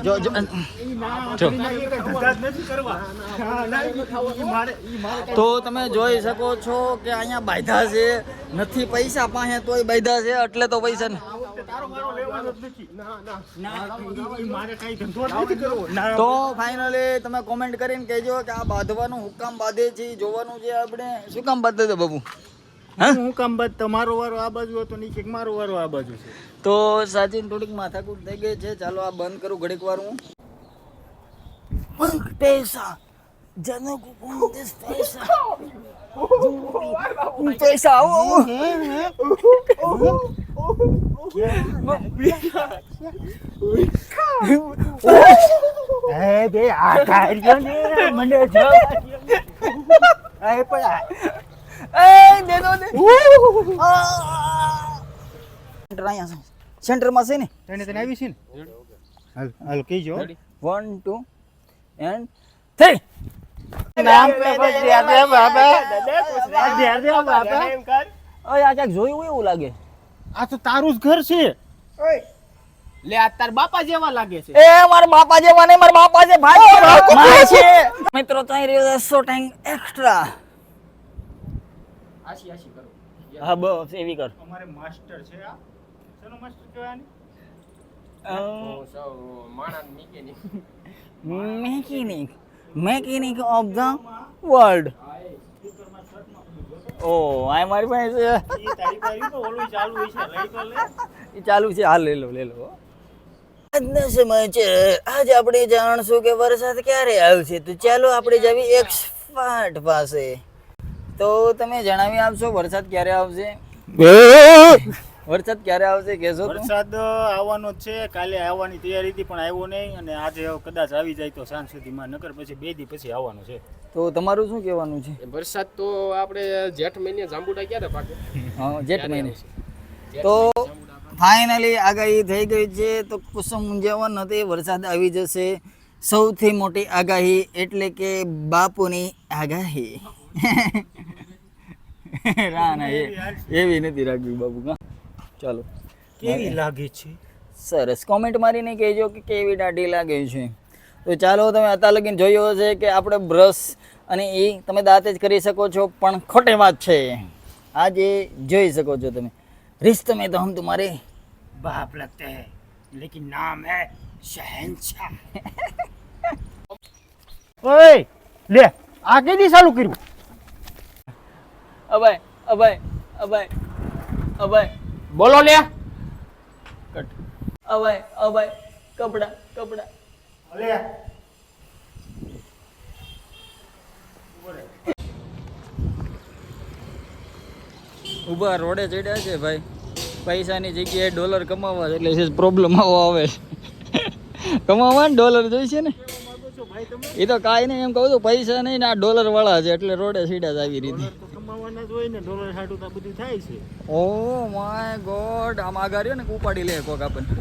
જો તો તમે જોઈ શકો છો કે અહીંયા બાંધા છે, નથી પૈસા પાસે તોય બાંધા છે, એટલે તો પૈસા તો ફાઇનલી તમે કોમેન્ટ કરીને કહેજો કે આ બાંધવાનું હું કામ બાંધે છે, જોવાનું છે આપણે. શું કામ બાંધે છે બાબુ? હું કામ બાદ તમારો વારો આ બાજુ હતો નીચે મારો વારો આ બાજુ છે. તો સાચીને થોડીક માથાકૂટ થઈ ગઈ છે. ચાલો આ બંધ કરું ઘડીક વાર હું. પૈસા જનો કો કોણ પૈસા પૈસા એ બે આ કાર્યો ને મને જો એ પણ દે દો દે. સેન્ટરમાં છે ને તને આવી છે ને? હાલ કહીજો 1 2 and 3. નામ पे बस दे दे बाबा दे दे बाबा ઓય આ ક્યાંક જોયું એવું લાગે. આ તો તારું જ ઘર છે. ઓય લે આ તાર બાપા જેવા લાગે છે. એ મારા બાપા જેવા નહીં, મારા બાપા છે ભાઈ છે. મિત્રો તો અહીં રહ્યો 100 ટાઈમ એક્સ્ટ્રા. આશી કરો. હા બસ એવી કર. અમારે માસ્ટર છે. આ શેનો માસ્ટર કહેવાની? Mechanic of the world. ઓ આ મારી પાસે છે. ઈ તારી પાસે તો ઓલું ચાલુ છે. લઈ તો લે. એ ચાલુ છે. હાલ લઈ લો. આજના સમય છે. આજ આપણે જાણશું કે વરસાદ ક્યારે આવશે. તો ચાલો આપણે જઈએ એક્સપર્ટ પાસે. તો તમે જણાવી આપશો વરસાદ ક્યારે આવશે? વરસાદ ક્યારે આવશે કહેશો? વરસાદ આવવાનો જ છે. કાલે આવવાની તૈયારી હતી પણ આવ્યો નહીં, અને આજે કદાચ આવી જાય તો સાંજ સુધીમાં, નકર પછી 2 દી પછી આવવાનો છે. તો તમારું શું કહેવાનું છે? વરસાદ તો આપણે જેઠ મહિને જાંબુડા ક્યારે પાકે? હા જેઠ મહિને. તો ફાઇનલી આગાહી થઈ ગઈ છે. તો કુસુમ મૂંઝાવન નથી, વરસાદ આવી જશે. સૌથી મોટી આગાહી એટલે કે બાપુની આગાહી. ના એવી નથી રાખવી બાબુ. ચાલો કેવી લાગે છે? સરસ. કોમેન્ટ મારીને કહેજો કે કેવી દાઢી લાગે છે. તો ચાલો તમે અત્યાર લગીને જોયો હશે કે આપણે બ્રશ અને એ તમે દાંત જ કરી શકો છો, પણ ખોટી વાત છે. આજે જોઈ શકો છો તમે. रिश्ते में तो हम तुम्हारे बाप लगते हैं लेकिन नाम है शहंशाह. ओए ले आगे नहीं चालू કર્યું. અભય બોલો લે. કટ. અભય કપડા લે ઉભા રોડે ચડ્યા છે ભાઈ. પૈસાની જગ્યાએ ડોલર કમાવા છે, એટલે પ્રોબ્લેમ આવે છે. કમાવા ને ડોલર જોઈશે ને. એ તો કાંઈ નહીં, એમ કહું તો પૈસા નહીં ને આ ડોલર વાળા છે, એટલે રોડે સીડા જ આવી રીતે. કમાવાના જ હોય ને, ડોલર હાટું તો બધું થાય છે. Oh my God. આમ આગળ રહ્યો ને ઉપાડી લે કોક આપણને.